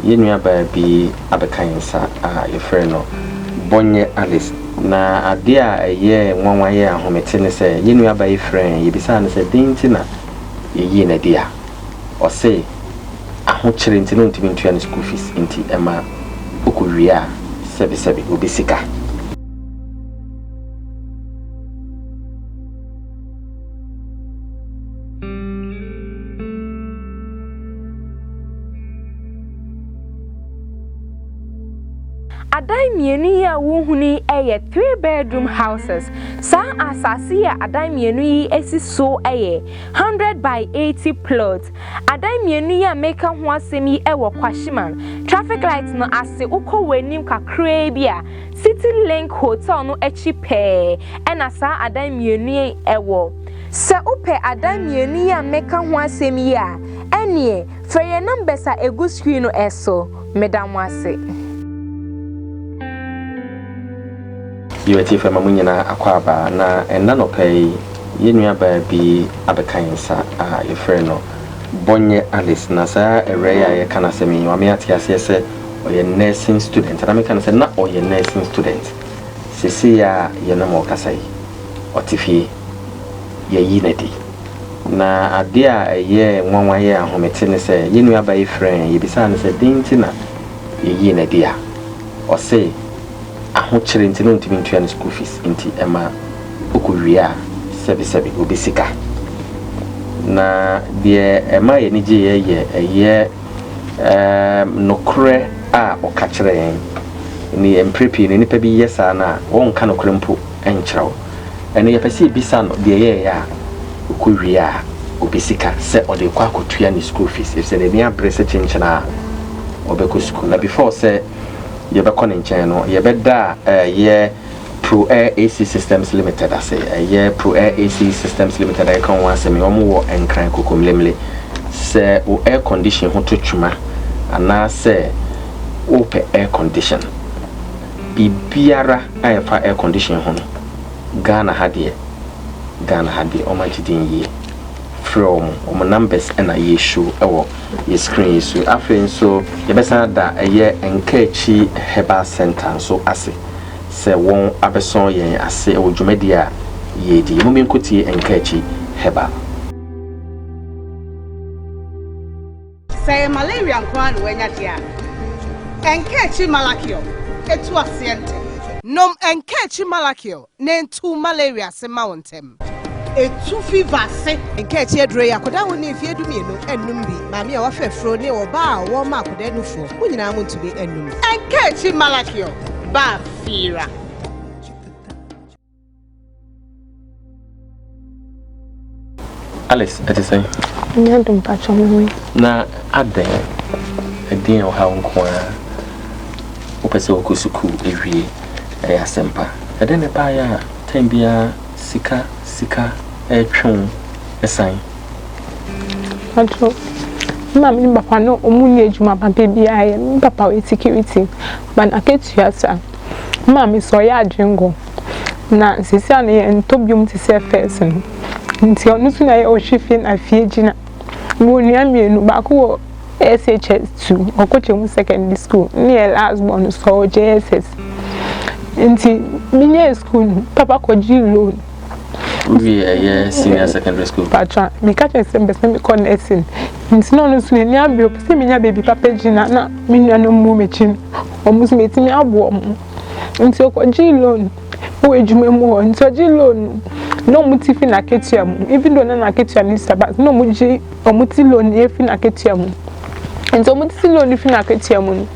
Yenua baby abekansa your friend no Bonye Alice na adia ye nwanwa ye ahomete ne se yenua baby friend yebisa ne se dintina ye na dia o se ahokyere ntino ntimi ntua ne school fees nti ema okowia sebi obisika Adai mienu ya wohuni eye 3-bedroom houses. Sa asasi ya adai mienu yi esi so eye 100 by 80 plots. Adai mienu ya meka ho asemi ewo Kwashiman. Traffic lights no ase uko wenim kakra bia. City Link Hotel no echi pe. Ena sa adai mienu ewo. Se upe adai mienu ya meka ho asemi ya. Enie freye numbers a egu screen no eso. Medam wase. Yeti fema munyina akwaba na enna no pay yenua baby abekansa your friend no Bonye Alice na sa ereya ye kana semi wa me atiase se oye nursing student na me kana se na oye nursing student sisi ya ye na mo kasai otifi ye yinedi na ade a ye nwanwa ye ahomete ne se yenua baby friend ye bisa ne se dintina ye yinedi a o se ahokyere ntino ntimi ntua ne school fees nti ema okowia sebi obisika na de ema ye nije ye nokre a okakere yen ni emprepi ni nipa bi yesa na won ka nokre mpo enkyerɛw ene ye pese bisa no de ye ya okowia obisika se ode kwa akotua ne school fees if se de bia brese chenchena obeko school na before se yebe konen chen no yebe da ye Pro Air AC Systems Limited ase ye Pro Air AC Systems Limited I kan wan se me omo wo enkran kokomlemle se o air condition ho totwuma ana se open air condition bibiara ayefa air condition ho Ghana hade o ma gidin ye from numbers and a ye show ewo ye screen so afen so ye besa da ye enkachi herbal center so ase se won abeson yen ase ewo dwumadia ye di mo menkoti enkachi herbal say malaria nkwan wenya dia enkachi malakio etu asiente nom enkachi malakio nentu malaria se mawontem etu fever se enkachi edre yakoda woni efie dumienu enum bi maami a wafefro ne oba a wo ma akoda nufo unyina mu ntube enum enkachi malakio ba fira Alice ati say nyandum pacho mwe na aden edin o ha nko a opese okosuku ewie asempa eden ne pa ya tambia sika etwon esan pacho mama ni papa no omunye ejuma papa bia ye papa we security ban aketua sa mama so ya adwengo na sisi an ye ntobium ti se person nti onu su na ye ohwefin afiegina mo nua mienu ba ko SHS2 okochemu secondary school near last born so JSS nti minye school papa ko ji loan we senior secondary school patron me catch sembe me connection nti no su ni abio se minya baby papa jina na minua no mu mechin omusu metimi abo omu nti ko ji loan o ejuma mu nti ji loan no mutifi na ketua mu even though na ketua ni sabat no muji omuti loan e fi na ketua mu nti omuti loan fi na ketua mu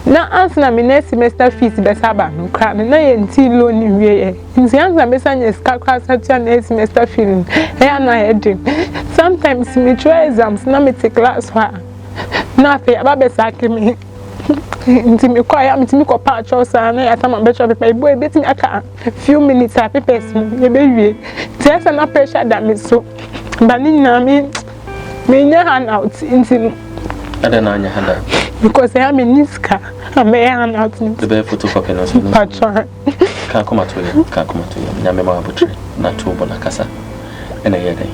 na answer me next semester fees be saba no kra na ye nti loan wie ye nti answer me sanya skakra satia next semester fee e na heading sometimes me try exams na me take class fa na fe aba sake me nti me kwa ya nti me ko pa chosa na ya tama becho paper ibo e betimi aka few minutes a papers ye be wie ti asa na pressure da me so ba ni na me nya hand out nti ada na nya hand out because I am in Niska I'm hand out the be photocopy no so patron ka koma to ya nya me ma butri na to bona kasa ena ye dai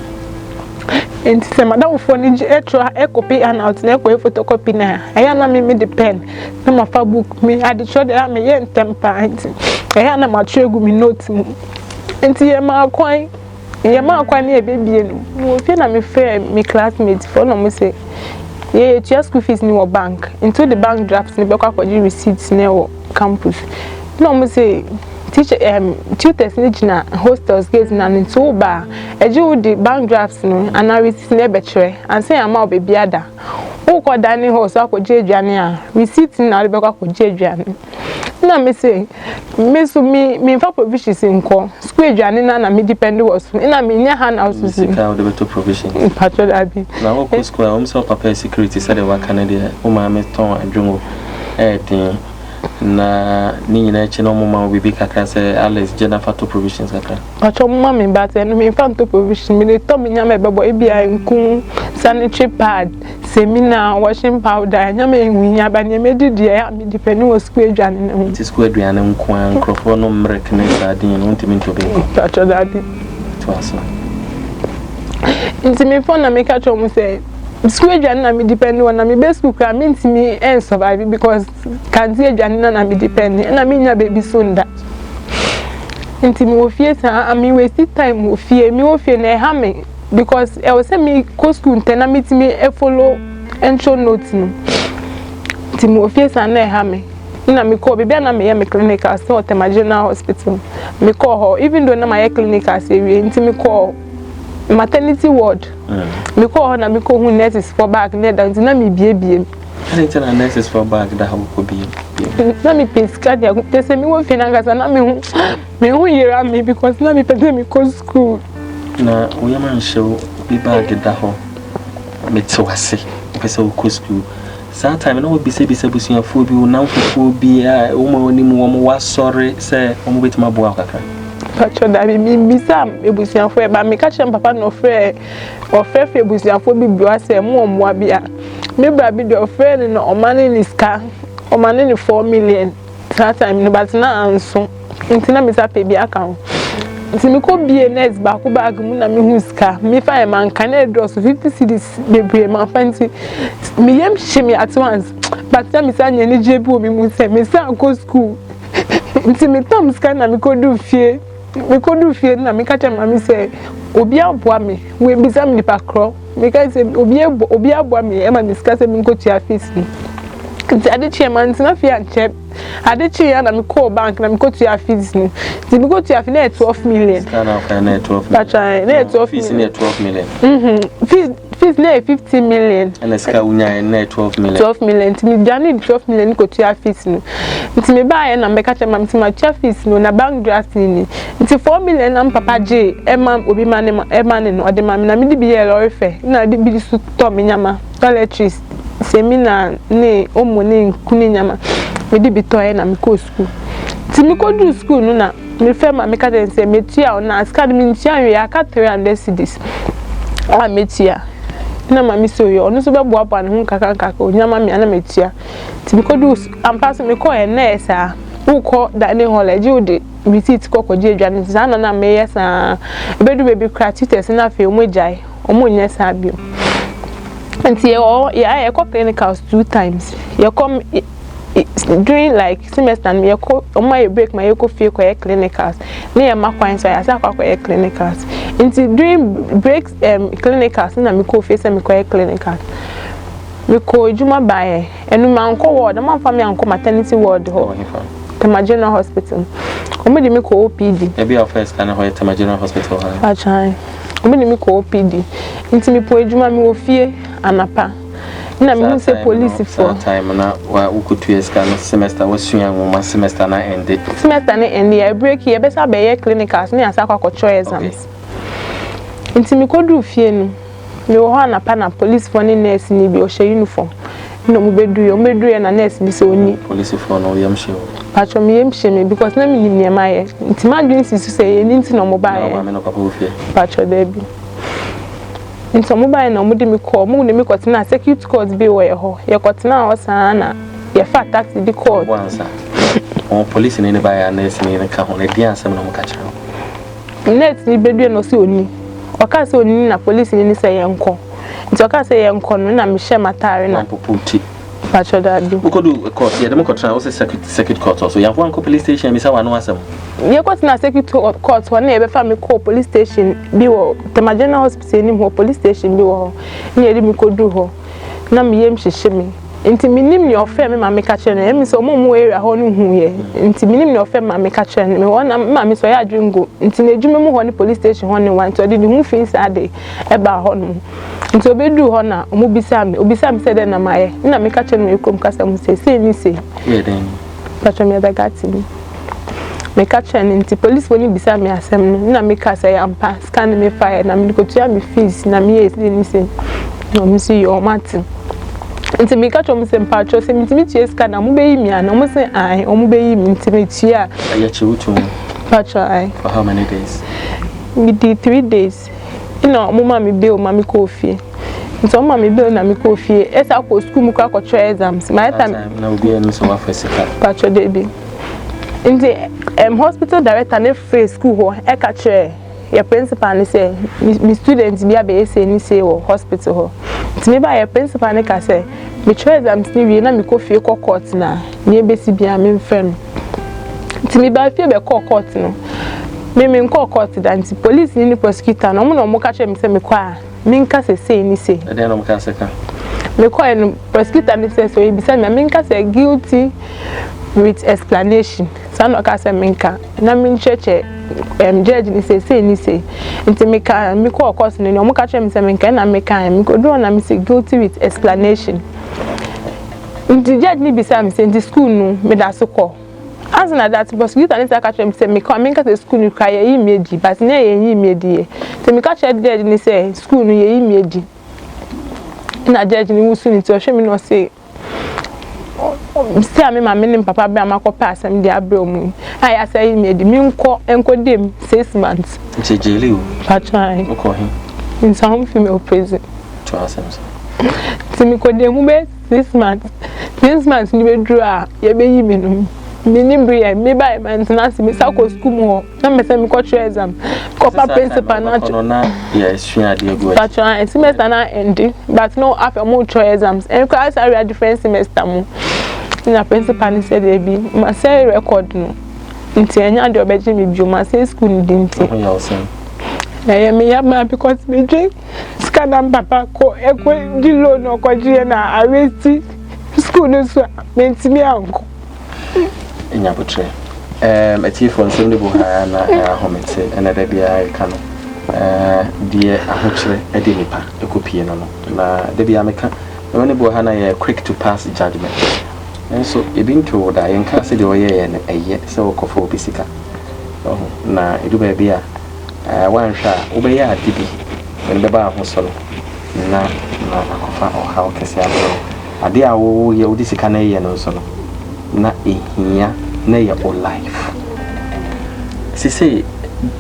enti se madam fo ni etro e copy and out na e photocopy na eya na me the pen na ma fa book me ade show dey me ye ntempa enti eya na ma tregu me note mu enti ye ma kwan na e bebie no wo fie na me fair me classmates for no mo say ye your school fees ni wo bank into the bank drafts ni be kwa receipts na wo campus no mo say teacher tutors ni gina hostels gate na nto ba eje wo the bank drafts no ana receipt na be chere and say am obi biada wo ko dining hall so akogye aduane a receipt na be kwa akogye aduane na me say me so me fa provisions nko school aduane na me depend was na me nya hand out so ka the better provisions patro abi na wo ko school am so papa security say the wa Canada o ma me ton adwongo tin na ni nyina echi no mama bibi kakra say Alex Jennifer to provisions kakra patro mama me ba say no me fa to provision me to me nya me bebo e bia nku sanitary pad seminar washing powder nya me nwinya ba ne me didi ya me depend was school aduane na ti school aduane nko an crofo no mrek na sadin no ntimi ntobe patro dadi to aso ntimi phone na me catch o mo say school aduane na me depend on na me be school kra me ntimi en survive because can't see aduane na me depend na me nya baby sonda ntimi wo fie sa ami waste time wo fie na ha me because I was say me go school ntena me timi e follow entro notes no ntimi wo fie sa na ha me na me call baby na me ya me clinical so at General Hospital me call her even though na my clinical say we ntimi call maternity ward me call her na me call who nurses for back na da na me bie I tell her nurses for back that how could be na me pesca dia te say me wo fie na gasa na me hu yira me because na me pede me go school na we man show be back da ho me to wase pese wo school sometime no be say busia fo bi na fo bi a wo ma oni mu wo wa sorry say wo mo betima bo akaka patcho da bi sam ebusia fo e ba me ka chem papa no frɛ fe ebusia fo bi bio ase mo mo bia me bra bi do frɛ no o mane ni ska o mane ni 4 million that time no but na anso ntina me sa pe bi aka ho ntimi ko bie next ba ko bag mu na me hu ska me fa e man kan e draw so 50 cedis bebre man fancy me yem shimi at once but tell me say nyani jebu mi mu say me say go school ntimi tom ska na me ko du fie na me ka tell me say obi aboa me we bi sam ni pakro me ka say obi aboa me e ma me ska say me go tia fees nti ade chairman na fie anche ade chia na me call bank na me go to your fees ni ti me go to your fees 12 million kana ka na 12 but na 12 fees na 12 million fees na 50 million and ska unya na 12 million ti me jani 12 million go to your fees ni nti me buy na me ka chairman ti ma chia fees no na bank draft ni nti 4 million na papa j emam obi mane no ode ma me na me di bi ye lorry fare na di bi su to me nyama toiletries seminar ne omone nkuni nyama me di bitoye na me ko school ti me ko do school no na me fe ma me ka den se me tia na askad me tia we aka 300 cedis a me tia na ma me so yo no so be boa boa ne hu kaka onyama me na me tia ti me ko do ampass me ko e na esa wo ko da ne hole o de receipt ko je adwane ti na me yesa be do baby cratiters na fe o mo jai o mo nya sa bio until I go clinicals 2 times. You come during like semester and me go on my break my go feel clinicals. Me ma kwan so I say go clinicals. Until during breaks clinicals na me go face me go clinicals. Me ko juma bae enu ma nko ward ma fa me anko maternity ward ho. Tema General Hospital. Omo de me ko OPD. E be our first kind of Tema General Hospital ha. Achai. Omo de me ko OPD. Nti me po ejuma me wo fie anapa. Na me say police for time na wa ukutu eska no semester was one semester na end. Semester na end e break here be say be clinicals na asa kwa exams. Nti me ko du fie no. Me wo anapa na police for ni nurse ni bi o she uniform. No mo bedu na nurse bi so ni police for no yam she. Patro me yem she me because na me nim ne maye. Nti ma dwen sisu say ni nti no mo ba ye. Na me no papa wo fie. Patro there bi. Nti mo ba ye na mo de me call mo de me kotina security court bi wo ye ho. Ye kotina o san na ye fa taxi di court. Once on police ni ba ya nurse ni ka ho na di ansem na mo ka kira. Net ni bedu no si oni. waka say oni na police ni say yenko nti waka say yenko no na me hye matare na poputi pacho da bi ukodu court ya dem ko tran o say circuit court also ya fo police station mi say wa no asem ye ko na circuit court wona e be fa me call police station bi wo Tema General Hospital ni ho police station bi wo ni e mi ko du ho na me yem hye me nti minim ni ofe me ma me ka kire na me so mo area ho no hu ye nti minim ni ofe ma me ka kire me wona ma me so ya adwingo nti na edwuma mu ho ni police station ho ni wan to de hu fin sa de e ba ho no nti obedu ho na omo bisa me say de na maye na me ka kire me kom kasa mu say ni say ye den pacho me da gati me ka kire nti police woni bisa me asem no na me ka say ampa scan me fire na me ko tua me fees na me yes ni say no me see your matin nti me ka chom se mpacho se mitimi tie ska na mo beyi mi ana mo se ai o mo beyi mi ntimi tie a ya chiwutu pacho ai for how many days we did 3 days ina mo ma mi bill ma mi ko fie nti o ma mi bill na mi ko fie esa ko school mu kwa try exams my time na obi enu so wa fasika pacho debi nti hospital director na free school ho e ka try your principal ni say mi students bi abe say ni say wo hospital ho nti me ba your principal ni ka say me try exams ni wi na me ko fie ko court na ni ebesi bia me mfem nti me ba fie be ko court no me ko court da nti police ni prosecutor no mo ka try me say me kwa me nka say ni say e dey no ka say ka me ko en prosecutor ni say so e bi say me nka say guilty with explanation sano ka say me nka na me cheche judge ni say ni say nti me ka me ko course ni o mo ka try me say me nka na me ka me ko do na me say guilty with explanation nti judge ni bisa me say nti school no me da so ko as na that prosecutor ni say ka try me say me ka say school ni ka ye imedi but na ye imedi nti me ka try judge ni say school no ye imedi na judge ni wusu ni ti o hwe me no say see me ma me nim papa be amakopa asem de abremu ai asai me de mi enko dem 6 months nti jeli o patrai oko hin in some female prison to asem ti mi ko dem be 6 months ni be dru a ye be yi me no me nim bre me ba maintenance me sa ko school mo na me say me ko try exam ko pa principal na yes sure dey go patrai semester na ending but no after mo try exams and class are different semester mo na principal ni said ebi ma say record no nti anya de obeji mi bio ma say school ni dinti oh ya osen na me ya ma because me drink scan papa ko eko di loan ko ji na arrest school no so me ntimi anko enya botre atiefo nsem de bo ha na ahomete ena da bia ka no die ahokyere e de nipa ekopie no na da bia meka woni bo ha na ye quick to pass judgment and so ebinto da yenka se de oye ne eye se okofo bisika na edu ba bia wanhwa obeya adibi en beba ho so na akofa oha okese abro ade a wo ye odi sika na ye no so no na ehia na ye o life sisi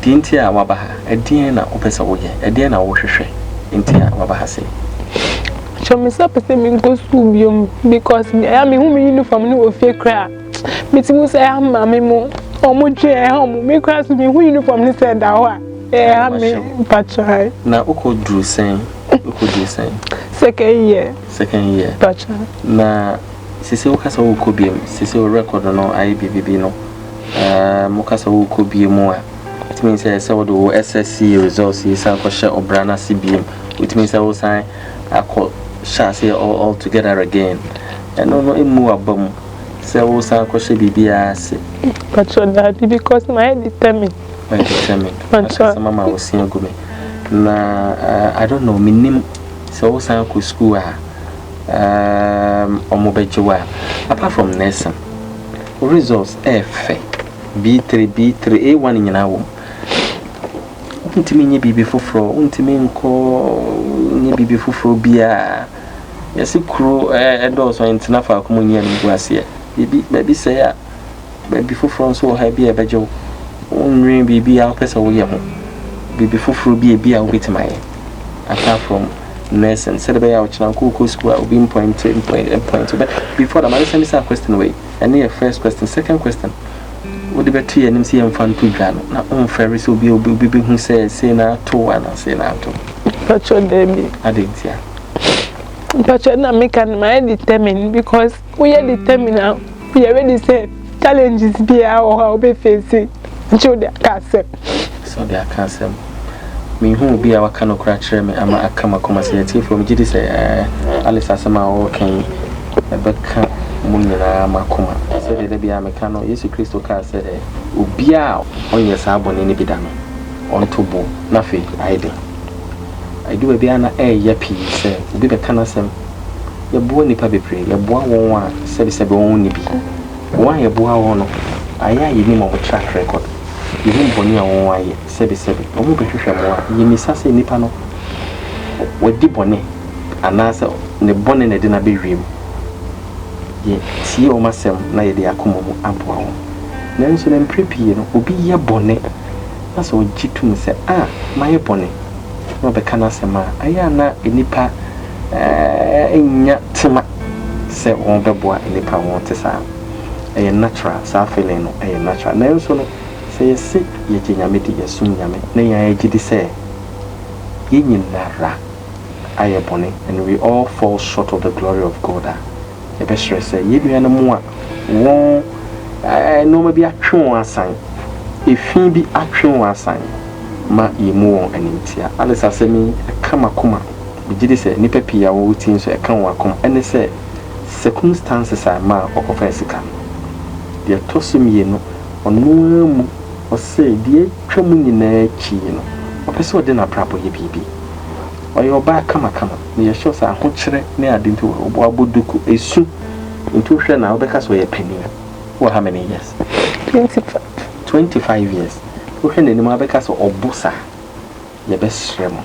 dinti a wabaha edin na opesa wo ye edin na wo hwehwe dinti a wabaha se me say person me go school biom because me I hu me uniform ni wo fie kra me ti mu say am ma me mo o mo je e ho me kra so me hu uniform ni say da ho a ha me patrai na uko dru sen second year patrai na sisi ukasa uko biem sisi o record no IBBB no mukasa uko biem a it means say wo do SSC results is an ko share obrana CBM it means say wo sign akọ shall say all together again and no emu abam say wo san ko she bibia se patron that because my determined mama was seeing go me na I don't know minim say wo san ko school a omobejewa apart from nursing results F B3 A1 nyina wo untimi nye bibi foforo untimi nko nye bibi foforo bia yesi kuro edo so entina fa ko munye no ase bibi baby say ya baby foforo so ha bia bejo unrin bibi a pesa wo ye ho bibi foforo bia a obetima ye apart from nursing said be ya ochina ko school obi point but before that my send me question way and your first question second question Would the better and see him fun to Gano. Not on ferries will be who says, say now to one and say now to. But your baby. I didn't see. But you're not making my determined because we are determined now. We already said challenges be our be facing. So they can't say. So they can't say. Me who be our kind of crash me, I'm a come from Jiddy say, Alice Asama or King, a beca Munina Macoma. Said there be a mechano, yes, Crystal car said, Ubia on your sabon in Bidano. On to bo, nothing, I did. I do a biana yappy, say, be the canasem. Your boy nipa be pray, your boy won't 77 only be. Why a boy on? I you name of a track record. You won't bonny on why 77. Omo be hwehwe mo a yemi sase nipa no wadi bone anasa ne bone na de na be wiem ye tie o masem na ye de akomo mu aboa wo na nso na mprepie no obi ye bone na so gitum se maye bone no be kana sema aya na nipa enya tema se won beboa nipa won te sa natural sa feeling no natural na nso no yes, ye nyame di yesu nyame na ya gidi say ye nyinara aye bone and we all fall short of the glory of God. E be sure say ye nua no mo a won no ma bi atwe asan efin bi atwe asan ma ye mu won animtia alisa asemi kama kuma bi gidi say nipa pia wo tin so e kan wa kom ene say circumstances are ma okofa sika de tosum ye no onu mu o say die twam nyina chi no o pese o de na prapo ye bibi o yo ba kama ne ye sho sa ho kire ne ade nti o bo aboduku esu nti hwe na o be ka so ye penny for how many years 25 years o hwe ne ni ma be ka so obusa ye be sremo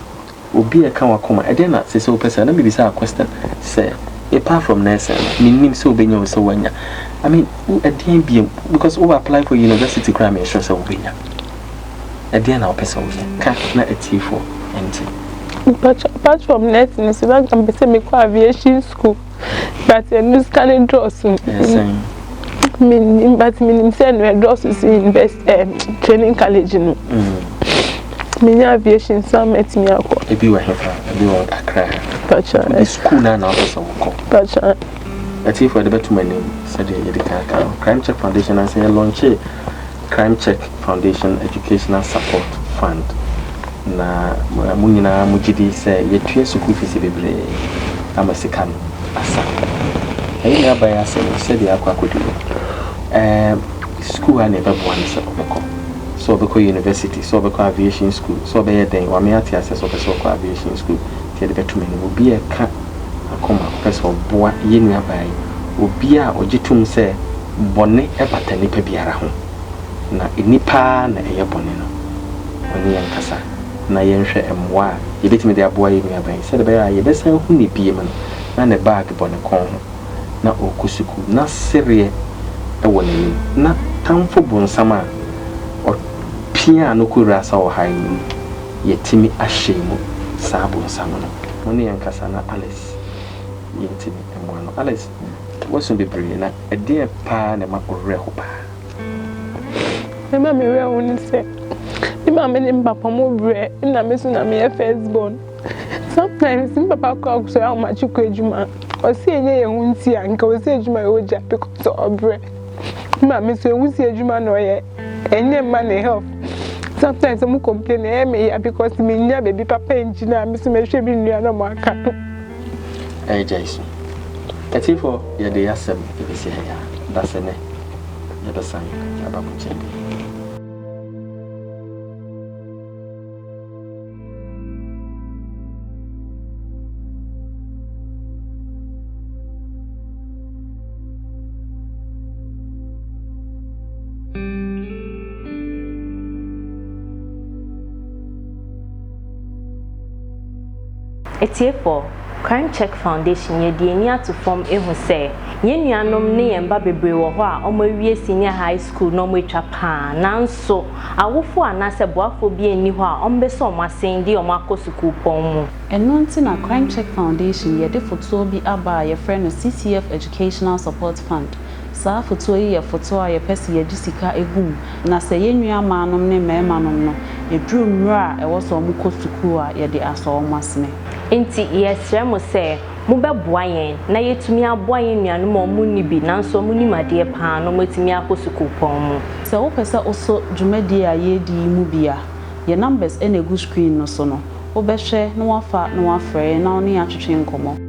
obi e kan wakoma e de na se o pese na me bisa question say apart from nursing minim so obenya so wanya I mean again because we apply for university crime sure so obenya again na person we ka na ati4 nt but apart from nursing so that can be say me go aviation school but you scanning draws yes minim but minim say no draws is invest training college no minya aviation summit me akọ ebi wa hefa ebi wa Accra pacha school na person ko pacha ati for the better name said you Crime Check Foundation and say launch Crime Check Foundation Educational Support Fund na munyina mujidi say yetue school fees bebre amasika no asa ayi na ba ya say said ya akwa kodu school na ebe bo an say obeko so obeko university so obeko aviation school so be den wa me ati access obeko aviation school tie the better name obi e ka akoma person boa ye nua bai obi a ogitum se bone e batani pa biara ho na enipa na eye bone no oni yankasa na yenhwe emwa ye betimi de aboa ye nua bai se de bai ye besan hu ne bie man na ne bag bone kon ho na okusuku na serie e wonani na tamfo bonsama o pia no kura sa o han yetimi ahyemu sa bonsama no oni yankasa na Alice yintimi emwano Alice wasun be brave na ede pa na makorre ho pa mama me we won say mama me papa mo bre na me so na me first born sometimes papa ko so how much ko ejuma o si enye ye hunti anka o si ejuma e oja because of bre mama so e si ejuma no ye enye man help sometimes mo complain e me ya because me nya baby papa engineer me so me hwe bi nua na mo aka Jason. Ati for ya de yasem ebisi ya. That's ne. Ya do san ababu chembe. Ati for Crime Check Foundation ye de ani ato form ehu se ye nuanom ne ye mba bebre wo ho a omawie senior high school no mwetwa pa nanso awofo anase boafo bi ani ho a ombeso omasen di omakosuku pon mu eno nti na Crime Check Foundation ye de foto bi aba ye friend no CCF Educational Support Fund saa foto yi ye foto a ye pese ye gisika egum na se ye nua maanom ne mema nom no eduru mra e wo so mu kosuku a ye de aso mo asene enti yesre mo se mo beboa yen na yetumi aboa yen nuanom omu ni bi nanso omu ni made paa no matumi akosuku pon mu se wo pese oso dwumadi a ye di mu bia ye numbers enegu screen no so no wo behwe no wafa no wafre na oni atwetwe nkomo